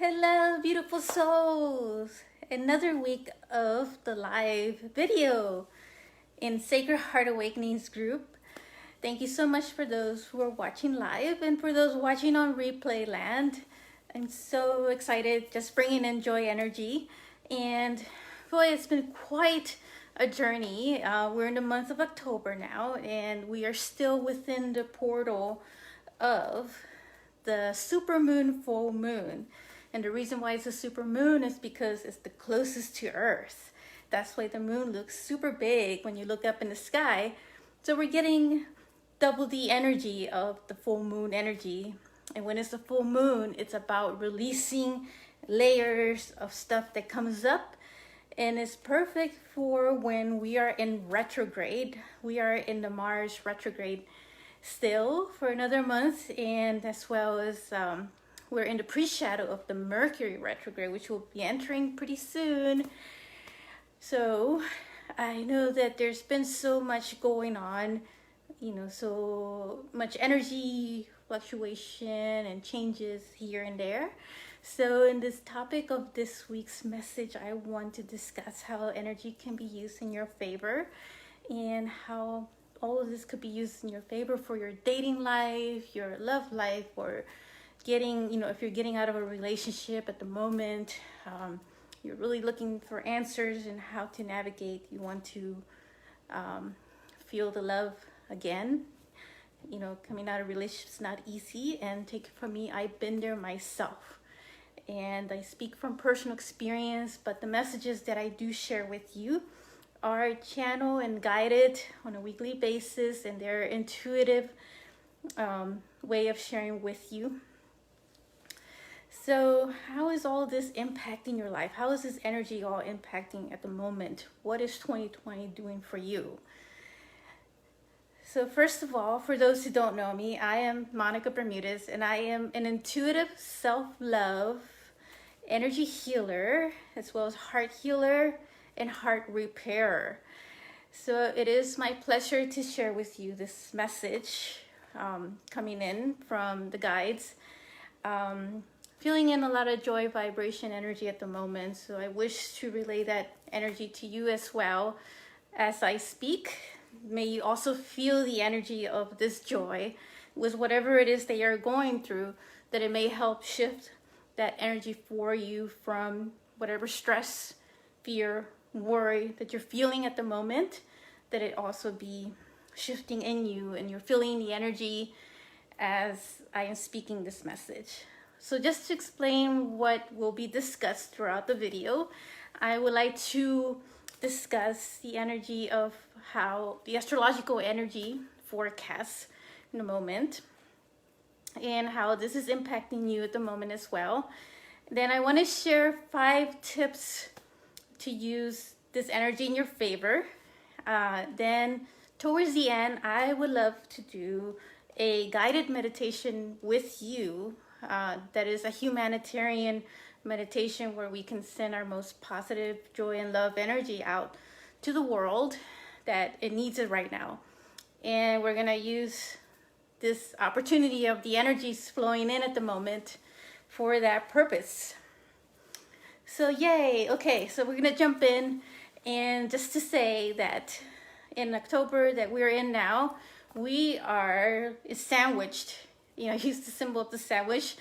Hello, beautiful souls! Another week of the live video in Sacred Heart Awakenings group. Thank you so much for those who are watching live and for those watching on replay land. I'm so excited, just bringing in joy energy. And boy, it's been quite a journey. We're in the month of October now, and we are still within the portal of the supermoon full moon. And the reason why it's a super moon is because it's the closest to Earth. That's why the moon looks super big when you look up in the sky. So we're getting double the energy of the full moon energy. And when it's a full moon, it's about releasing layers of stuff that comes up. And it's perfect for when we are in retrograde. We are in the Mars retrograde still for another month, and as well as we're in the pre-shadow of the Mercury retrograde, which will be entering pretty soon. So I know that there's been so much going on, so much energy fluctuation and changes here and there. So in this topic of this week's message, I want to discuss how energy can be used in your favor and how all of this could be used in your favor for your dating life, your love life, or getting, if you're getting out of a relationship at the moment, you're really looking for answers and how to navigate. You want to feel the love again. Coming out of relationships is not easy, and take it from me, I've been there myself. And I speak from personal experience, but the messages that I do share with you are channeled and guided on a weekly basis, and they're intuitive way of sharing with you. So how is all this impacting your life? How is this energy all impacting at the moment? What is 2020 doing for you? So first of all, for those who don't know me, I am Monica Bermudez, and I am an intuitive self-love energy healer, as well as heart healer and heart repairer. So it is my pleasure to share with you this message coming in from the guides. Feeling in a lot of joy vibration energy at the moment, so I wish to relay that energy to you as well as I speak. May you also feel the energy of this joy with whatever it is that you're going through, that it may help shift that energy for you from whatever stress, fear, worry that you're feeling at the moment, that it also be shifting in you and you're feeling the energy as I am speaking this message. So just to explain what will be discussed throughout the video, I would like to discuss the energy of how the astrological energy forecasts in a moment and how this is impacting you at the moment as well. Then I want to share 5 tips to use this energy in your favor. Then towards the end, I would love to do a guided meditation with you that is a humanitarian meditation where we can send our most positive joy and love energy out to the world that it needs it right now. And we're gonna use this opportunity of the energies flowing in at the moment for that purpose. So yay. Okay, so we're gonna jump in, and just to say that in October that we're in now, we are sandwiched, use the symbol of the sandwich,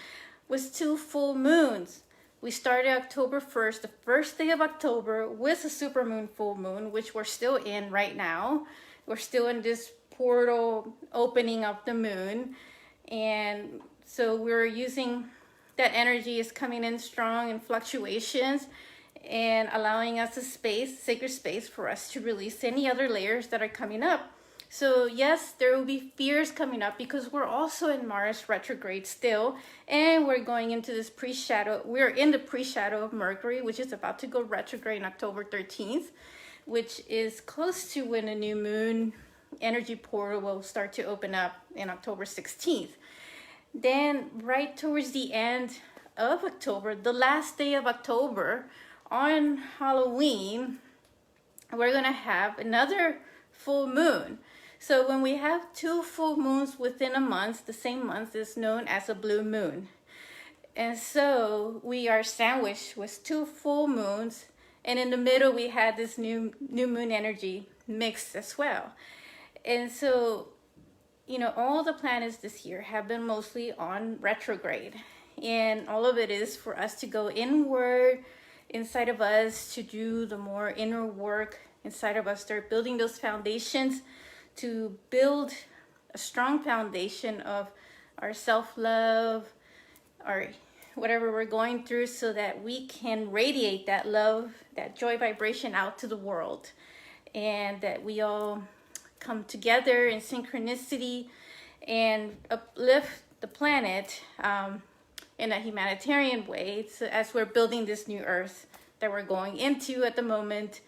with 2 full moons. We started October 1st, the first day of October, with a supermoon full moon, which we're still in right now. We're still in this portal opening of the moon. And so we're using that energy is coming in strong in fluctuations and allowing us a space, sacred space, for us to release any other layers that are coming up. So yes, there will be fears coming up because we're also in Mars retrograde still, and we're going into this pre-shadow. We're in the pre-shadow of Mercury, which is about to go retrograde on October 13th, which is close to when the new moon energy portal will start to open up in October 16th. Then right towards the end of October, the last day of October, on Halloween, we're gonna have another full moon. So when we have 2 full moons within a month, the same month is known as a blue moon. And so we are sandwiched with 2 full moons, and in the middle we had this new moon energy mixed as well. And so, all the planets this year have been mostly on retrograde, and all of it is for us to go inward inside of us, to do the more inner work inside of us, start building those foundations, to build a strong foundation of our self-love, our whatever we're going through, so that we can radiate that love, that joy vibration out to the world, and that we all come together in synchronicity and uplift the planet in a humanitarian way, so as we're building this new earth that we're going into at the moment.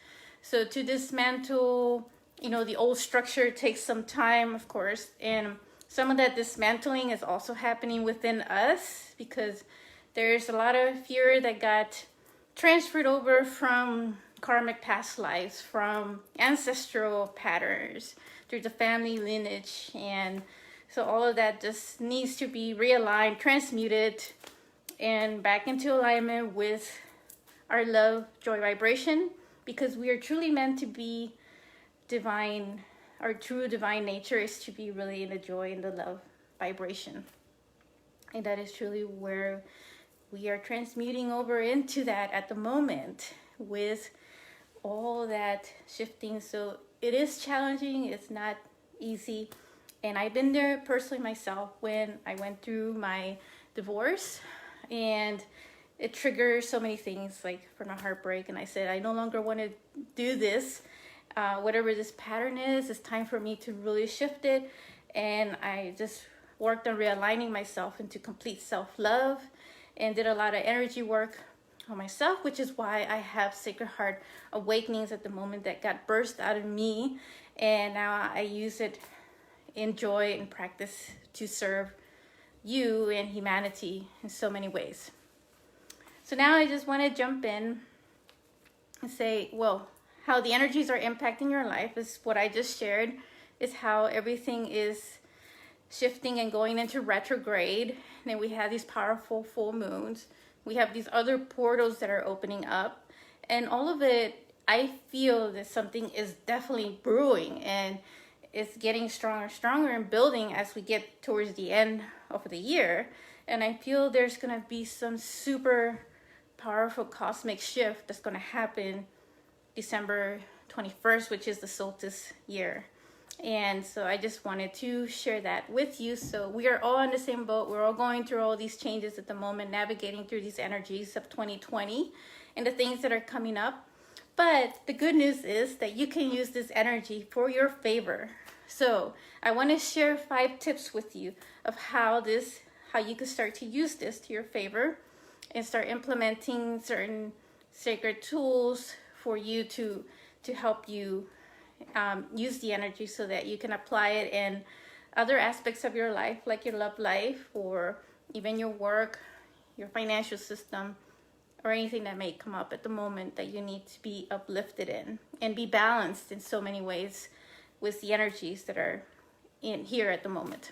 So to dismantle, the old structure takes some time, of course, and some of that dismantling is also happening within us, because there's a lot of fear that got transferred over from karmic past lives, from ancestral patterns through the family lineage. And so all of that just needs to be realigned, transmuted, and back into alignment with our love, joy vibration, because we are truly meant to be divine. Our true divine nature is to be really in the joy and the love vibration. And that is truly where we are transmuting over into that at the moment, with all that shifting. So it is challenging, it's not easy. And I've been there personally myself when I went through my divorce, and it triggers so many things, like from a heartbreak. And I said, I no longer want to do this. Whatever this pattern is, it's time for me to really shift it. And I just worked on realigning myself into complete self-love, and did a lot of energy work on myself, which is why I have Sacred Heart awakenings at the moment that got burst out of me. And now I use it in joy and practice to serve you and humanity in so many ways. So now I just want to jump in and say, well, how the energies are impacting your life is what I just shared, is how everything is shifting and going into retrograde. And then we have these powerful full moons. We have these other portals that are opening up. And all of it, I feel that something is definitely brewing, and it's getting stronger and stronger and building as we get towards the end of the year. And I feel there's going to be some super powerful cosmic shift that's going to happen December 21st, which is the solstice year. And so I just wanted to share that with you. So we are all in the same boat. We're all going through all these changes at the moment, navigating through these energies of 2020 and the things that are coming up. But the good news is that you can use this energy for your favor. So I want to share 5 tips with you of how you can start to use this to your favor, and start implementing certain sacred tools for you to help you use the energy, so that you can apply it in other aspects of your life, like your love life, or even your work, your financial system, or anything that may come up at the moment that you need to be uplifted in and be balanced in so many ways with the energies that are in here at the moment.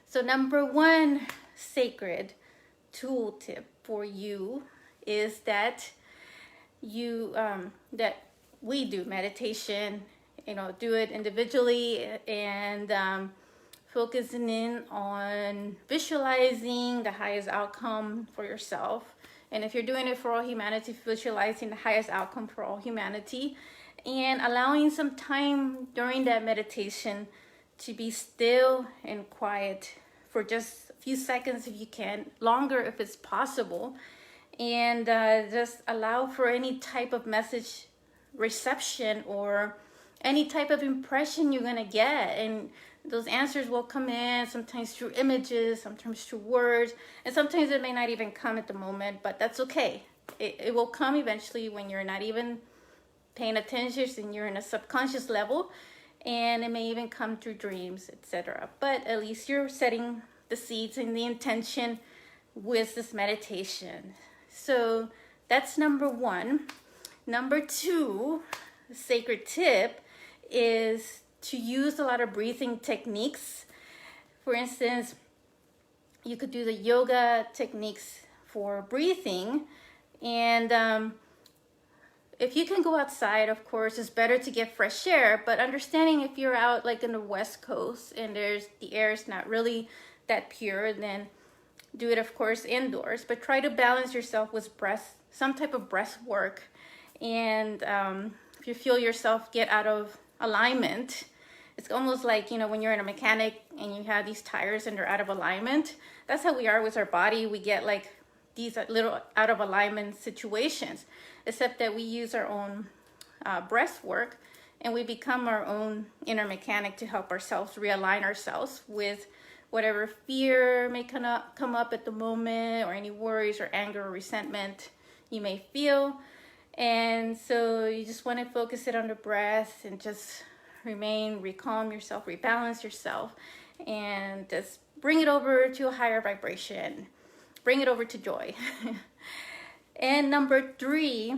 So number 1 sacred tool tip for you is that we do meditation, do it individually, and focusing in on visualizing the highest outcome for yourself. And if you're doing it for all humanity, visualizing the highest outcome for all humanity, and allowing some time during that meditation to be still and quiet for just a few seconds if you can, longer if it's possible, and just allow for any type of message reception or any type of impression you're gonna get. And those answers will come in, sometimes through images, sometimes through words, and sometimes it may not even come at the moment, but that's okay. It will come eventually when you're not even paying attention and you're in a subconscious level, and it may even come through dreams, etc. But at least you're setting the seeds and the intention with this meditation. So that's number 1. Number 2 sacred tip is to use a lot of breathing techniques. For instance, You could do the yoga techniques for breathing. And if you can go outside, of course, it's better to get fresh air. But understanding if you're out like in the West Coast and the air is not really that pure, then do it, of course, indoors. But try to balance yourself with some type of breath work. And if you feel yourself get out of alignment, it's almost like, when you're in a mechanic and you have these tires and they're out of alignment. That's how we are with our body. We get like these little out of alignment situations, except that we use our own breath work, and we become our own inner mechanic to help ourselves realign ourselves with whatever fear may come up at the moment, or any worries or anger or resentment you may feel. And so you just want to focus it on the breath and just recalm yourself, rebalance yourself, and just bring it over to a higher vibration. Bring it over to joy. And number 3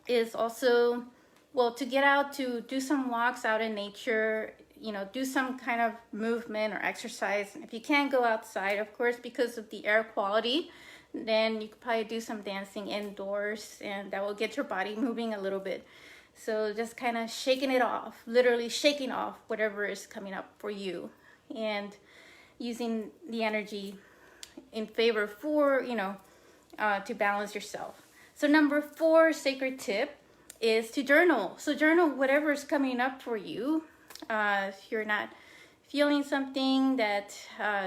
is also, to get out, to do some walks out in nature, do some kind of movement or exercise. If you can't go outside, of course, because of the air quality, then you could probably do some dancing indoors, and that will get your body moving a little bit. So just kind of shaking it off, literally shaking off whatever is coming up for you, and using the energy in favor for, to balance yourself. So number 4 sacred tip is to journal. So journal whatever is coming up for you. If you're not feeling something that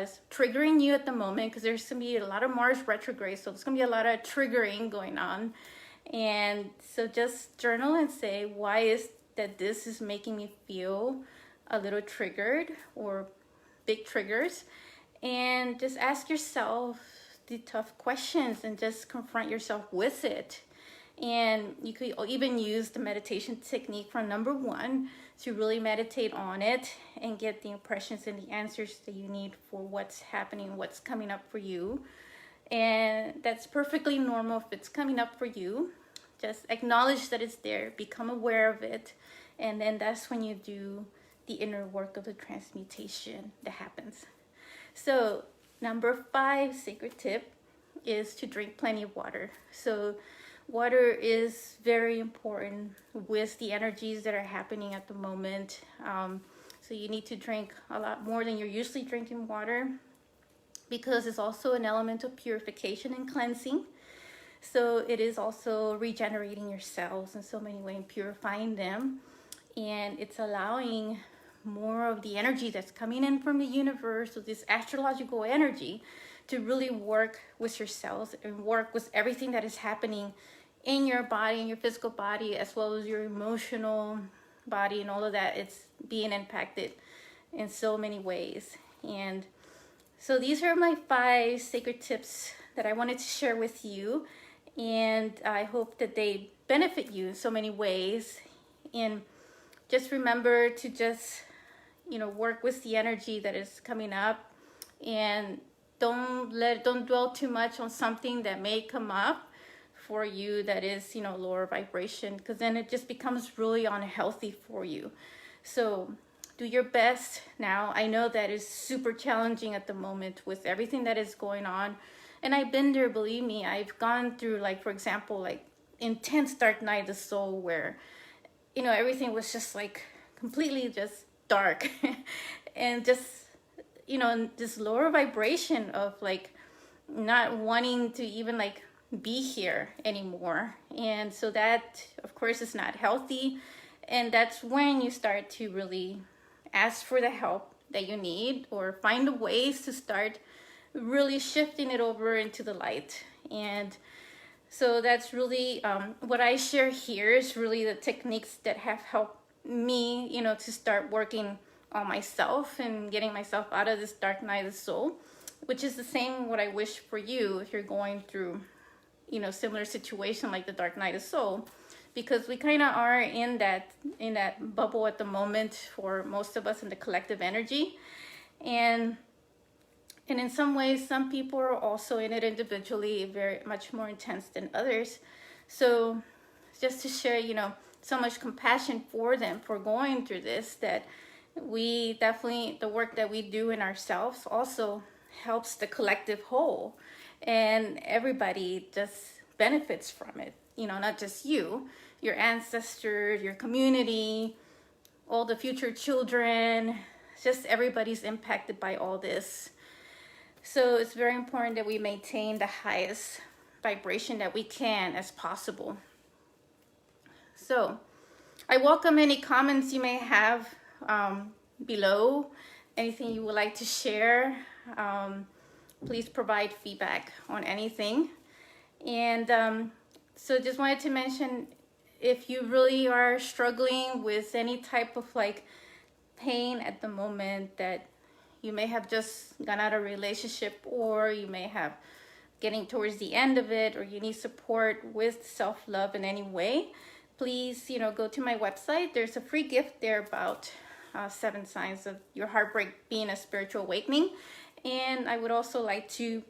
is triggering you at the moment, because there's going to be a lot of Mars retrograde, so there's going to be a lot of triggering going on. And so just journal and say, why is that this is making me feel a little triggered, or big triggers? And just ask yourself the tough questions and just confront yourself with it. And you could even use the meditation technique from number 1 to really meditate on it and get the impressions and the answers that you need for what's happening, what's coming up for you. And that's perfectly normal if it's coming up for you. Just acknowledge that it's there, become aware of it, and then that's when you do the inner work of the transmutation that happens. So number 5 sacred tip is to drink plenty of water. So water is very important with the energies that are happening at the moment. So you need to drink a lot more than you're usually drinking water, because it's also an element of purification and cleansing. So it is also regenerating your cells in so many ways, purifying them. And it's allowing more of the energy that's coming in from the universe, with this astrological energy, to really work with your cells and work with everything that is happening in your body, in your physical body, as well as your emotional body, and all of that. It's being impacted in so many ways. And so these are my 5 sacred tips that I wanted to share with you. And I hope that they benefit you in so many ways. And just remember to just, work with the energy that is coming up, and don't dwell too much on something that may come up for you that is, lower vibration, because then it just becomes really unhealthy for you. So do your best now. I know that is super challenging at the moment with everything that is going on. And I've been there, believe me. I've gone through, like, for example, like intense dark night of the soul, where, everything was just like completely just dark and just, this lower vibration of like not wanting to even like be here anymore. And so that, of course, is not healthy. And that's when you start to really ask for the help that you need, or find the ways to start really shifting it over into the light. And so that's really what I share here is really the techniques that have helped me, to start working on myself and getting myself out of this dark night of the soul, which is the same what I wish for you if you're going through, similar situation like the dark night of soul, because we kind of are in that bubble at the moment for most of us in the collective energy. And in some ways, some people are also in it individually, very much more intense than others. So just to share, so much compassion for them for going through this, that we definitely, the work that we do in ourselves also helps the collective whole, and everybody just benefits from it. You know, not just you, your ancestors, your community, all the future children, just everybody's impacted by all this. So it's very important that we maintain the highest vibration that we can as possible. So I welcome any comments you may have below, anything you would like to share. Please provide feedback on anything. And so just wanted to mention, if you really are struggling with any type of like pain at the moment, that you may have just gone out of a relationship, or you may have getting towards the end of it, or you need support with self-love in any way, please, go to my website. There's a free gift there about 7 signs of your heartbreak being a spiritual awakening. And I would also like to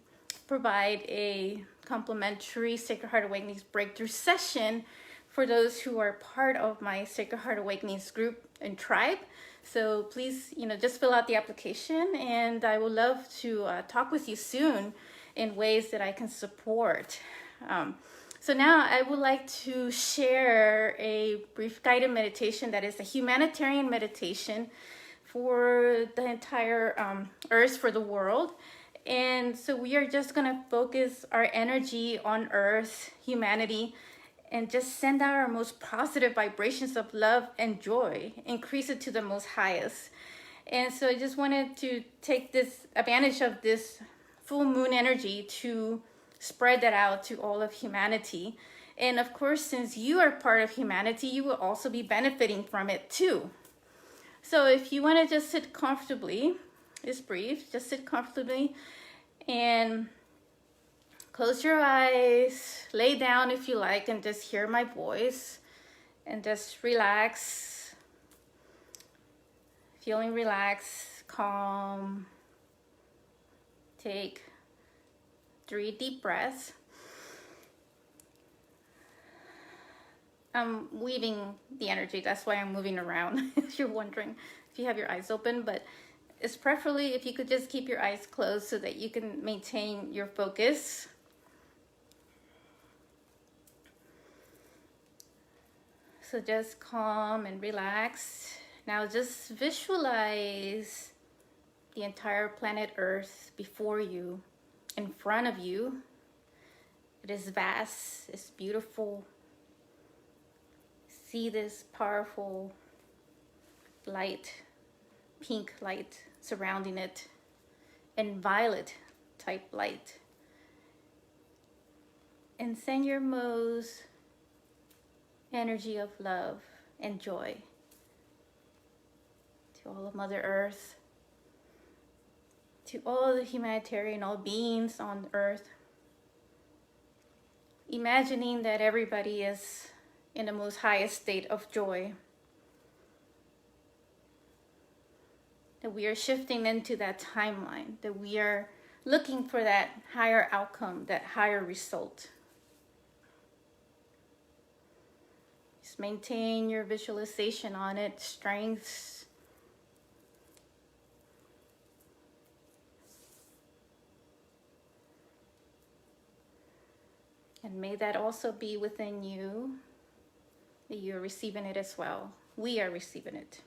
provide a complimentary Sacred Heart Awakenings breakthrough session for those who are part of my Sacred Heart Awakenings group and tribe. So please, just fill out the application, and I would love to talk with you soon in ways that I can support. So now I would like to share a brief guided meditation that is a humanitarian meditation for the entire earth, for the world. And so we are just going to focus our energy on earth, humanity, and just send out our most positive vibrations of love and joy, increase it to the most highest. And so I just wanted to take this advantage of this full moon energy to spread that out to all of humanity. And of course, since you are part of humanity, you will also be benefiting from it too. So if you want to just sit comfortably, it's brief, just sit comfortably and close your eyes, lay down if you like, and just hear my voice and just relax. Feeling relaxed, calm. Take 3 deep breaths. I'm weaving the energy, that's why I'm moving around, if you're wondering, if you have your eyes open. But it's preferably if you could just keep your eyes closed so that you can maintain your focus. So just calm and relax. Now just visualize the entire planet Earth before you, in front of you. It is vast, it's beautiful. See this powerful light, pink light surrounding it, and violet type light. And send your most energy of love and joy to all of Mother Earth, to all the humanitarian, all beings on Earth. Imagining that everybody is in the most highest state of joy. That we are shifting into that timeline, that we are looking for that higher outcome, that higher result. Just maintain your visualization on it, strengths. And may that also be within you, that you're receiving it as well. We are receiving it.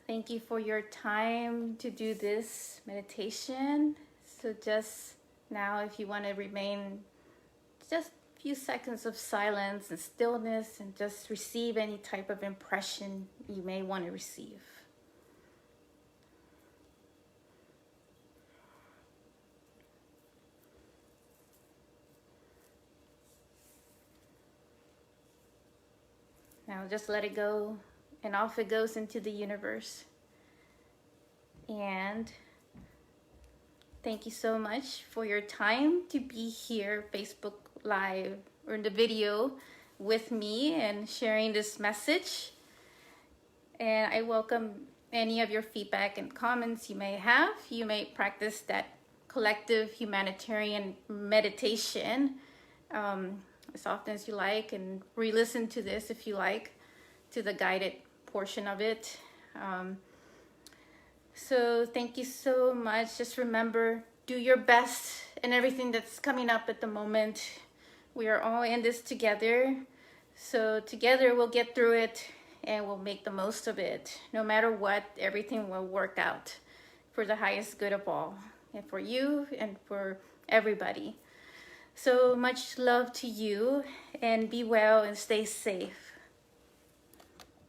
Thank you for your time to do this meditation. So just now, if you want to remain just a few seconds of silence and stillness, and just receive any type of impression you may want to receive. Now just let it go, and off it goes into the universe. And thank you so much for your time to be here, Facebook Live, or in the video with me and sharing this message. And I welcome any of your feedback and comments you may have. You may practice that collective humanitarian meditation as often as you like, and re-listen to this if you like, to the guided portion of it. So thank you so much. Just remember, do your best in everything that's coming up at the moment. We are all in this together. So together we'll get through it and we'll make the most of it. No matter what, everything will work out for the highest good of all, and for you and for everybody. So much love to you, and be well and stay safe.